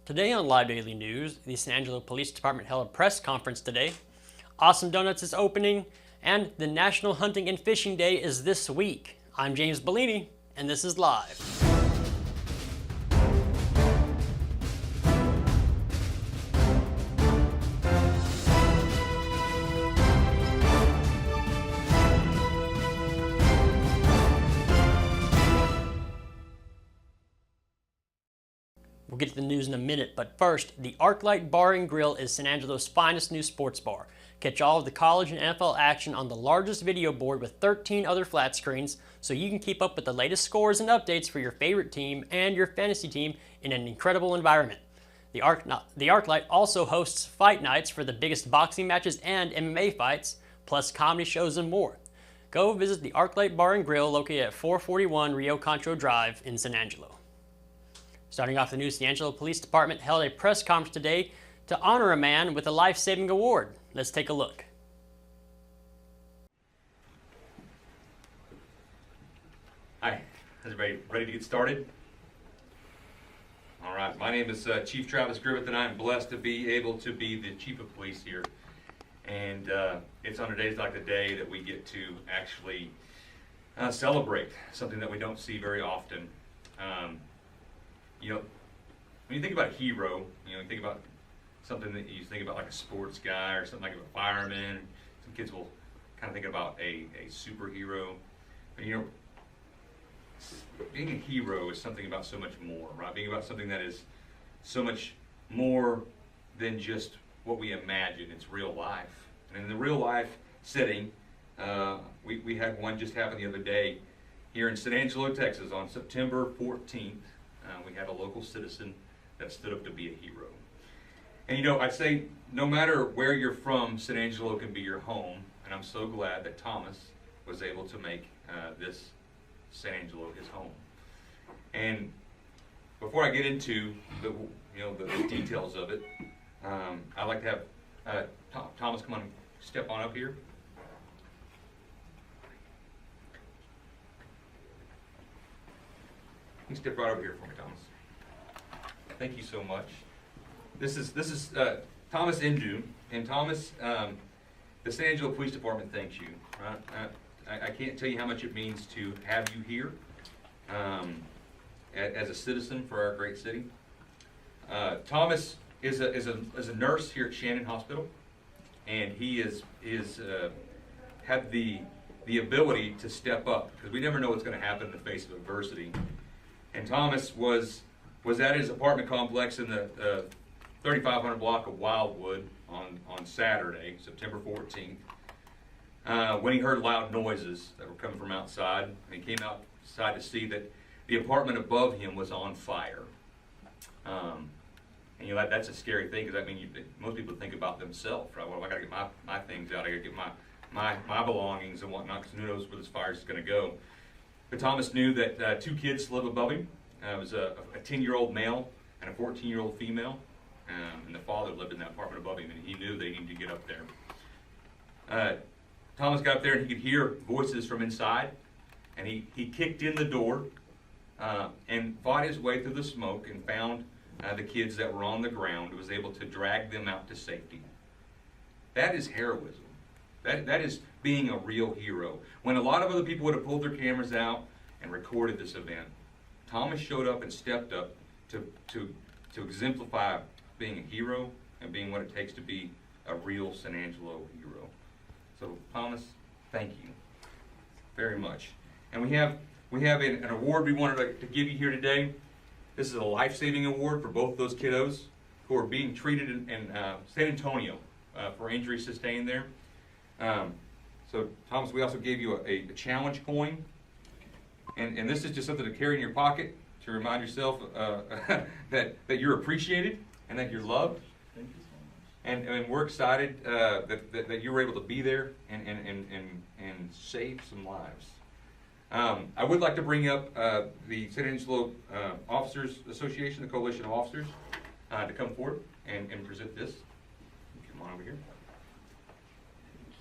Today on Live Daily News, the San Angelo Police Department held a press conference today. Awesome Donuts is opening, and the National Hunting and Fishing Day is this week. I'm James Bellini, and this is Live. We'll get to the news in a minute, but first, the ArcLight Bar and Grill is San Angelo's finest new sports bar. Catch all of the college and NFL action on the largest video board with 13 other flat screens, so you can keep up with the latest scores and updates for your favorite team and your fantasy team in an incredible environment. The ArcLight also hosts fight nights for the biggest boxing matches and MMA fights, plus comedy shows and more. Go visit the ArcLight Bar and Grill located at 441 Rio Concho Drive in San Angelo. Starting off the news, the San Angelo Police Department held a press conference today to honor a man with a life-saving award. Let's take a look. Hi, is everybody ready to get started? All right, my name is Chief Travis Griffith, and I'm blessed to be able to be the Chief of Police here. And it's on days like today that we get to actually celebrate something that we don't see very often. You know, when you think about a hero, you think about something that you think about like a sports guy or something like a fireman. Some kids will kind of think about a superhero. But being a hero is something about so much more, right? Being about something that is so much more than just what we imagine. It's real life. And in the real life setting, we had one just happen the other day here in San Angelo, Texas on September 14th. We had a local citizen that stood up to be a hero. And I say no matter where you're from, San Angelo can be your home, and I'm so glad that Thomas was able to make this San Angelo his home. And before I get into the details of it, I'd like to have Thomas come on and step on up here. You can step right over here for me, Thomas. Thank you so much. This is Thomas Indu, and Thomas, the San Angelo Police Department thanks you. Right? I can't tell you how much it means to have you here as a citizen for our great city. Thomas is a nurse here at Shannon Hospital, and he had the ability to step up because we never know what's going to happen in the face of adversity. And Thomas was at his apartment complex in the 3500 block of Wildwood on Saturday, September 14th, when he heard loud noises that were coming from outside. And he came outside to see that the apartment above him was on fire. And that's a scary thing because most people think about themselves, right? Well, I got to get my things out. I got to get my belongings and whatnot because who knows where this fire is going to go. But Thomas knew that two kids live above him. It was a 10-year-old male and a 14-year-old female. And the father lived in that apartment above him, and he knew they needed to get up there. Thomas got up there, and he could hear voices from inside. And he kicked in the door and fought his way through the smoke and found the kids that were on the ground and was able to drag them out to safety. That is heroism. That is being a real hero. When a lot of other people would have pulled their cameras out and recorded this event, Thomas showed up and stepped up to exemplify being a hero and being what it takes to be a real San Angelo hero. So Thomas, thank you very much. And we have an award we wanted to give you here today. This is a life-saving award for both those kiddos who are being treated in San Antonio for injuries sustained there. So Thomas, we also gave you a challenge coin, and this is just something to carry in your pocket to remind yourself that you're appreciated and that you're loved. Thank you so much. And we're excited that you were able to be there and save some lives. I would like to bring up the San Angelo Officers Association, the Coalition of Officers, to come forward and present this. Come on over here. Thank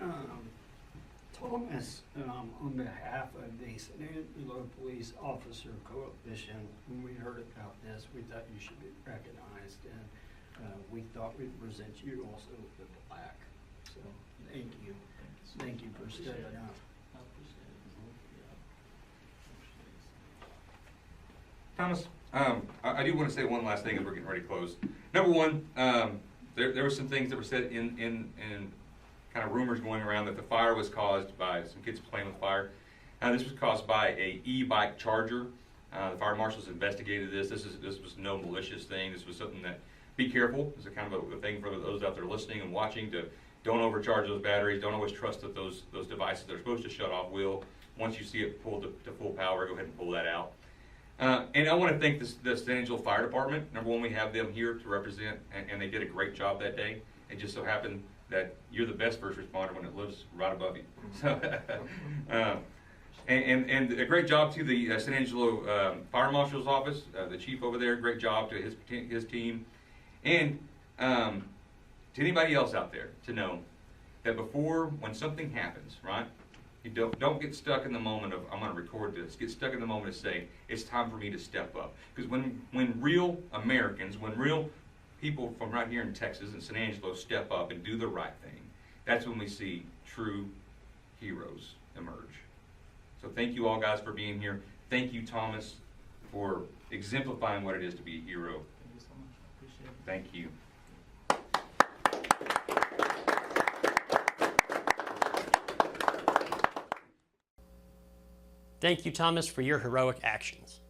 you, sir. Thomas, on behalf of the San Angelo Police Officer Coalition, when we heard about this, we thought you should be recognized, and we thought we'd present you also with the plaque. So, thank you. Thank you for stepping up. Thomas, I do want to say one last thing as we're getting ready to close. Number one, there were some things that were said in kind of rumors going around that the fire was caused by some kids playing with fire. This was caused by a e-bike charger. The fire marshals investigated this. This was no malicious thing. This was something that, be careful. It's a kind of a thing for those out there listening and watching to don't overcharge those batteries. Don't always trust that those devices that are supposed to shut off will. Once you see it pulled to full power, go ahead and pull that out. And I want to thank the San Angelo Fire Department. Number one, we have them here to represent, and they did a great job that day. It just so happened that you're the best first responder when it lives right above you. So, and a great job to the San Angelo Fire Marshal's Office, the chief over there. Great job to his team, and to anybody else out there to know that when something happens, right? You don't get stuck in the moment of, I'm going to record this. Get stuck in the moment of saying, it's time for me to step up. Because when real Americans, when real people from right here in Texas and San Angelo step up and do the right thing, that's when we see true heroes emerge. So thank you all guys for being here. Thank you, Thomas, for exemplifying what it is to be a hero. Thank you so much. I appreciate it. Thank you. Thank you, Thomas, for your heroic actions.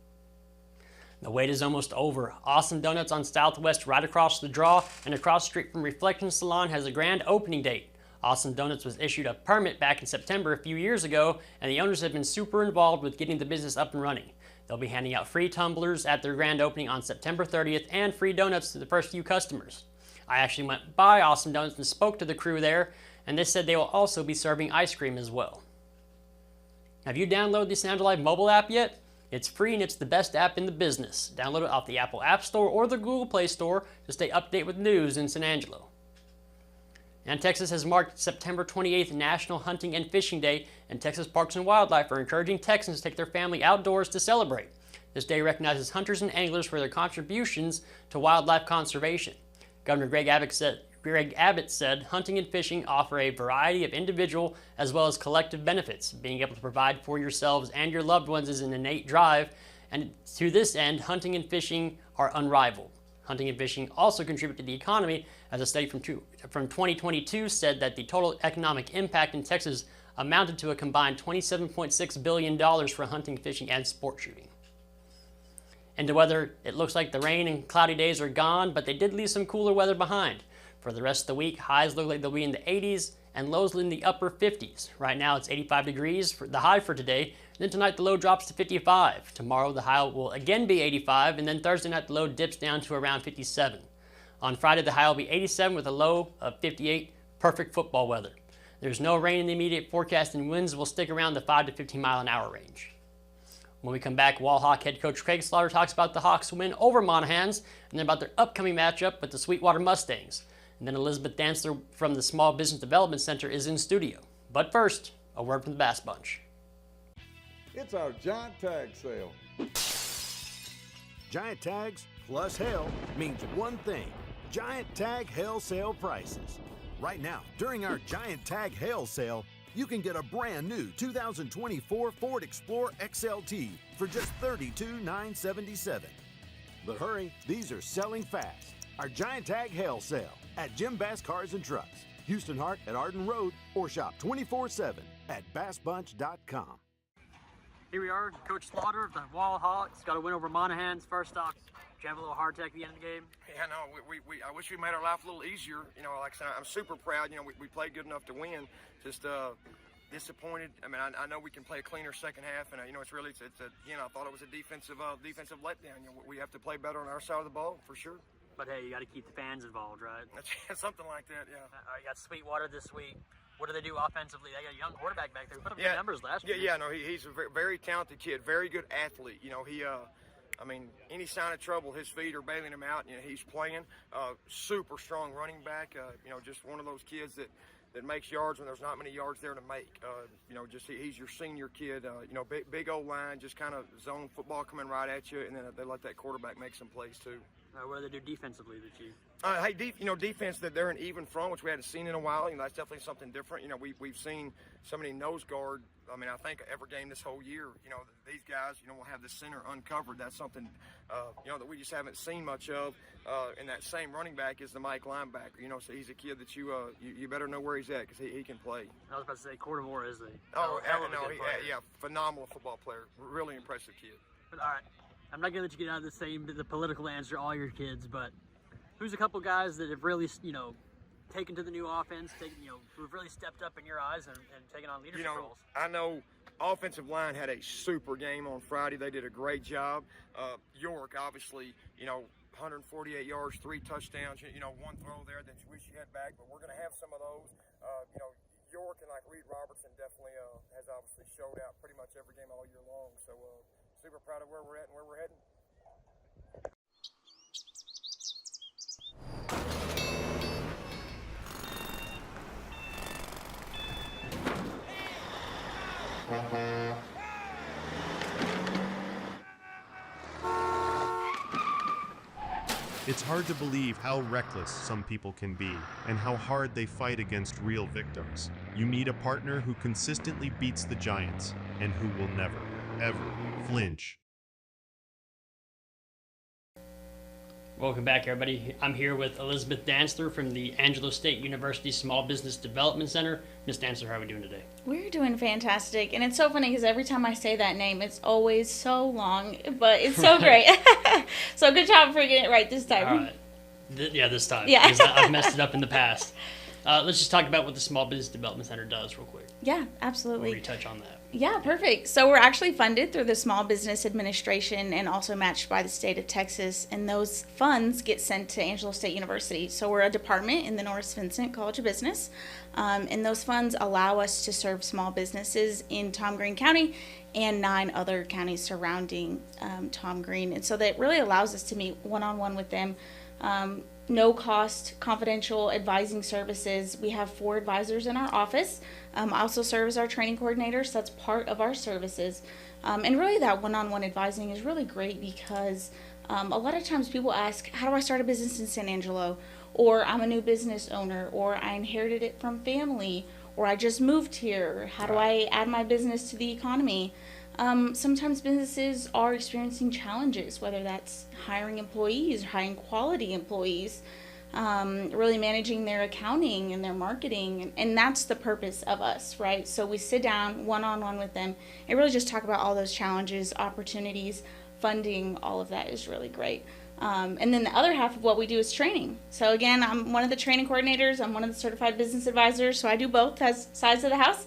The wait is almost over. Awesome Donuts on Southwest, right across the draw, and across the street from Reflection Salon has a grand opening date. Awesome Donuts was issued a permit back in September a few years ago, and the owners have been super involved with getting the business up and running. They'll be handing out free tumblers at their grand opening on September 30th and free donuts to the first few customers. I actually went by Awesome Donuts and spoke to the crew there, and they said they will also be serving ice cream as well. Have you downloaded the San Angelo Live mobile app yet? It's free and it's the best app in the business. Download it off the Apple App Store or the Google Play Store to stay updated with news in San Angelo. And Texas has marked September 28th National Hunting and Fishing Day, and Texas Parks and Wildlife are encouraging Texans to take their family outdoors to celebrate. This day recognizes hunters and anglers for their contributions to wildlife conservation. Governor Greg Abbott said hunting and fishing offer a variety of individual as well as collective benefits. Being able to provide for yourselves and your loved ones is an innate drive, and to this end, hunting and fishing are unrivaled. Hunting and fishing also contribute to the economy, as a study from 2022 said that the total economic impact in Texas amounted to a combined $27.6 billion for hunting, fishing, and sport shooting. And the weather, it looks like the rain and cloudy days are gone, but they did leave some cooler weather behind. For the rest of the week, highs look like they'll be in the 80s and lows in the upper 50s. Right now it's 85 degrees for the high for today. And then tonight the low drops to 55. Tomorrow the high will again be 85, and then Thursday night the low dips down to around 57. On Friday the high will be 87 with a low of 58. Perfect football weather. There's no rain in the immediate forecast, and winds will stick around the 5 to 15 mile an hour range. When we come back, Wall Hawk head coach Craig Slaughter talks about the Hawks' win over Monahans, and then about their upcoming matchup with the Sweetwater Mustangs. And then Elizabeth Dantzler from the Small Business Development Center is in studio. But first, a word from the Bass Bunch. It's our giant tag sale. Giant tags plus hell means one thing: giant tag hail sale prices. Right now, during our giant tag hail sale, you can get a brand new 2024 Ford Explorer XLT for just $32,977. But hurry, these are selling fast. Our giant tag hail sale at Jim Bass Cars and Trucks, Houston Hart at Arden Road, or shop 24/7 at bassbunch.com. Here we are, Coach Slaughter of the Wall Hawks. Got a win over Monahans. First off, did you have a little heart attack at the end of the game? Yeah, no, I wish we made our life a little easier. You know, like I said, I'm super proud. You know, we played good enough to win. Just disappointed. I mean, I know we can play a cleaner second half, and you know, it's I thought it was a defensive letdown. You know, we have to play better on our side of the ball for sure. But hey, you got to keep the fans involved, right? Something like that, yeah. You got Sweetwater this week. What do they do offensively? They got a young quarterback back there. Put up good numbers last year. Yeah, no, he's a very talented kid, very good athlete. You know, any sign of trouble, his feet are bailing him out. You know, he's playing. Super strong running back. You know, just one of those kids that that makes yards when there's not many yards there to make. You know, just he's your senior kid. You know, big old line, just kind of zone football coming right at you, and then they let that quarterback make some plays too. What do they do defensively that you? You know, defense that they're an even front, which we hadn't seen in a while. You know, that's definitely something different. You know, we've seen so many nose guard. I mean, I think every game this whole year, you know, these guys, you know, will have the center uncovered. That's something, you know, that we just haven't seen much of. And that same running back is the Mike linebacker. You know, so he's a kid that you better know where he's at because he can play. I was about to say, Cordomore is Phenomenal football player. Really impressive kid. But, all right, I'm not gonna let you get out of the political answer, all your kids, but who's a couple guys that have really, you know, taken to the new offense, who've really stepped up in your eyes and taken on leadership roles? I know offensive line had a super game on Friday. They did a great job. York, obviously, you know, 148 yards, 3 touchdowns, you know, 1 throw there that you wish you had back, but we're going to have some of those. You know, York and like Reed Robertson definitely has obviously showed out pretty much every game all year long. So super proud of where we're at and where we're heading. It's hard to believe how reckless some people can be and how hard they fight against real victims. You need a partner who consistently beats the Giants and who will never, ever flinch. Welcome back, everybody. I'm here with Elizabeth Dantzler from the Angelo State University Small Business Development Center. Ms. Dantzler, how are we doing today? We're doing fantastic, and it's so funny because every time I say that name, it's always so long, but it's so great. So good job for getting it right this time. All right. This time. Yeah. Because I've messed it up in the past. Let's just talk about what the Small Business Development Center does real quick. Yeah, absolutely. We'll retouch on that. Yeah, perfect. So we're actually funded through the Small Business Administration and also matched by the state of Texas, and those funds get sent to Angelo State University. So we're a department in the Norris Vincent College of Business, and those funds allow us to serve small businesses in Tom Green County and 9 other counties surrounding Tom Green. And so that really allows us to meet one-on-one with them. No cost, confidential advising services. We have 4 advisors in our office. I also serve as our training coordinator, so that's part of our services. And really that one-on-one advising is really great because a lot of times people ask, how do I start a business in San Angelo? Or I'm a new business owner, or I inherited it from family, or I just moved here. How do I add my business to the economy? Sometimes businesses are experiencing challenges, whether that's hiring employees, hiring quality employees, really managing their accounting and their marketing, and that's the purpose of us, right? So we sit down one-on-one with them and really just talk about all those challenges, opportunities, funding, all of that is really great. And then the other half of what we do is training. So again, I'm one of the training coordinators, I'm one of the certified business advisors, so I do both sides of the house.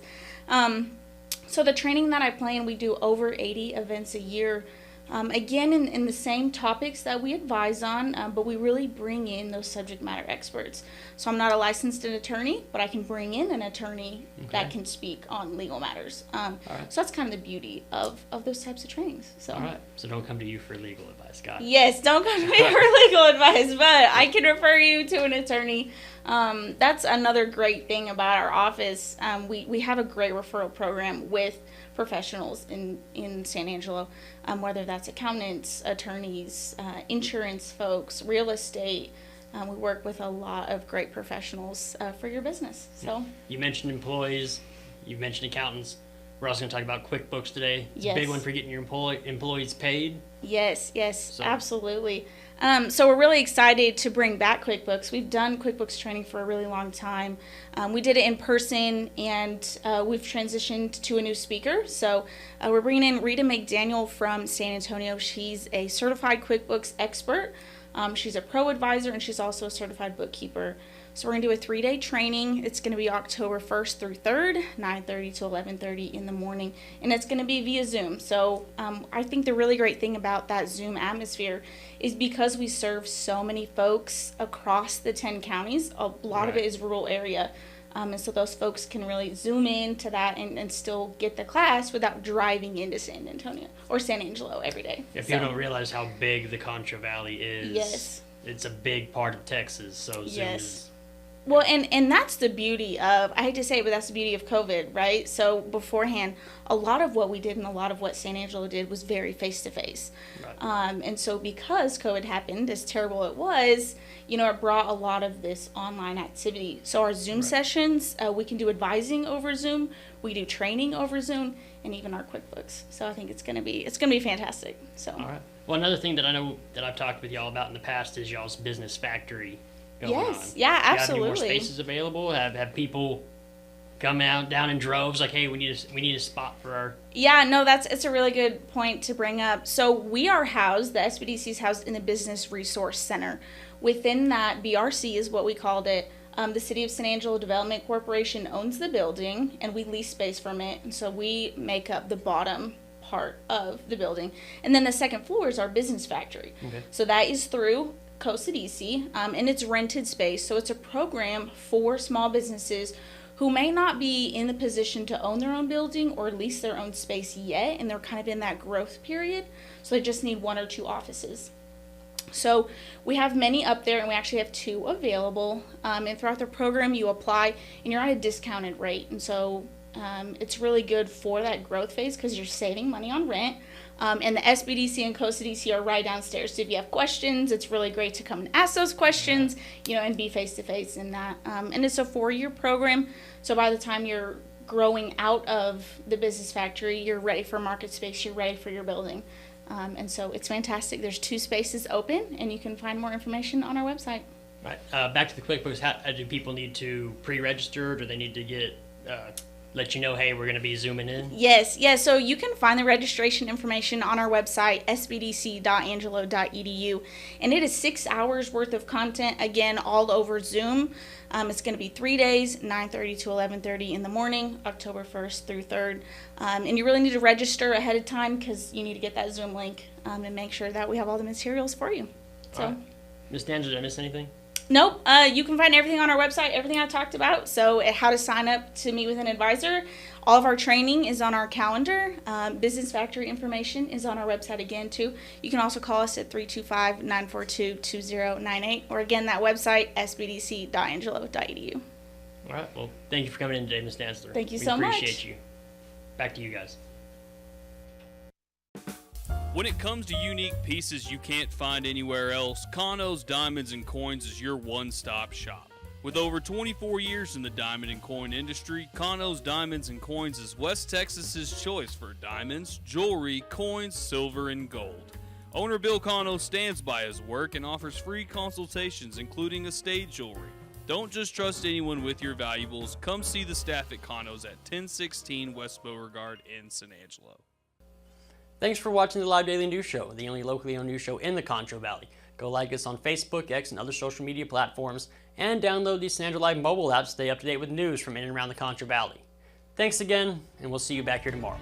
So the training that I plan, we do over 80 events a year. Again, in the same topics that we advise on, but we really bring in those subject matter experts. So I'm not a licensed attorney, but I can bring in an attorney that can speak on legal matters. So that's kind of the beauty of those types of trainings. So. All right. So don't come to you for legal advice, got it? Yes, don't come to me for legal advice, but I can refer you to an attorney. That's another great thing about our office. We have a great referral program with professionals in San Angelo, whether that's accountants, attorneys, insurance folks, real estate. We work with a lot of great professionals for your business. So you mentioned employees, you mentioned accountants. We're also going to talk about QuickBooks today. It's yes. a big one for getting your employees paid. Yes, absolutely. So we're really excited to bring back QuickBooks. We've done QuickBooks training for a really long time. We did it in person, and we've transitioned to a new speaker. So we're bringing in Rita McDaniel from San Antonio. She's a certified QuickBooks expert. She's a pro advisor, and she's also a certified bookkeeper. So we're going to do a 3-day training. It's going to be October 1st through 3rd, 9:30 to 11:30 in the morning, and it's going to be via Zoom. So I think the really great thing about that Zoom atmosphere is because we serve so many folks across the 10 counties, a lot of it is rural area, and so those folks can really Zoom in to that and still get the class without driving into San Antonio or San Angelo every day. If people don't realize how big the Contra Valley is, yes, it's a big part of Texas, so Zoom Well, and that's the beauty of, I hate to say it, but that's the beauty of COVID, right? So beforehand, a lot of what we did and a lot of what San Angelo did was very face-to-face. Right. And so because COVID happened, as terrible it was, it brought a lot of this online activity. So our Zoom sessions, we can do advising over Zoom, we do training over Zoom, and even our QuickBooks. So I think it's gonna be fantastic. So. All right. Well, another thing that I know that I've talked with y'all about in the past is y'all's business factory going on. Yes, yeah, Do you have any more absolutely. spaces available? Have people come out down in droves like, hey, we need a spot for our. Yeah, no, it's a really good point to bring up. So we are housed, the SBDC is housed in the Business Resource Center. Within that, BRC is what we called it. The City of San Angelo Development Corporation owns the building, and we lease space from it. And so we make up the bottom part of the building. And then the second floor is our business factory. Okay. So that is through COSADC, and it's rented space. So it's a program for small businesses who may not be in the position to own their own building or lease their own space yet, and they're kind of in that growth period. So they just need 1 or 2 offices. So we have many up there, and we actually have 2 available. And throughout the program, you apply, and you're at a discounted rate. And so it's really good for that growth phase because you're saving money on rent. And the SBDC and COSADC are right downstairs. So if you have questions, it's really great to come and ask those questions, and be face-to-face in that. And it's a 4-year program. So by the time you're growing out of the business factory, you're ready for market space, you're ready for your building. And so it's fantastic. There's 2 spaces open, and you can find more information on our website. Right. Back to the QuickBooks. How do people need to pre-register? Do they need to get let you know, hey, we're going to be zooming in? Yes. So you can find the registration information on our website, sbdc.angelo.edu, and it is 6 hours worth of content, again, all over Zoom. It's going to be 3 days, 9:30 to 11:30 in the morning, October 1st through 3rd. And you really need to register ahead of time because you need to get that Zoom link and make sure that we have all the materials for you. So, All right. Ms. Dantzler, did I miss anything? Nope. You can find everything on our website, everything I talked about. So how to sign up to meet with an advisor. All of our training is on our calendar. Business factory information is on our website again, too. You can also call us at 325-942-2098. Or again, that website, sbdc.angelo.edu. All right. Well, thank you for coming in today, Ms. Dantzler. Thank you so much. We appreciate you. Back to you guys. When it comes to unique pieces you can't find anywhere else, Kano's Diamonds and Coins is your one-stop shop. With over 24 years in the diamond and coin industry, Kano's Diamonds and Coins is West Texas's choice for diamonds, jewelry, coins, silver, and gold. Owner Bill Kano stands by his work and offers free consultations, including estate jewelry. Don't just trust anyone with your valuables. Come see the staff at Kano's at 1016 West Beauregard in San Angelo. Thanks for watching the Live Daily News Show, the only locally owned news show in the Concho Valley. Go like us on Facebook, X, and other social media platforms, and download the San Angelo Live mobile app to stay up to date with news from in and around the Concho Valley. Thanks again, and we'll see you back here tomorrow.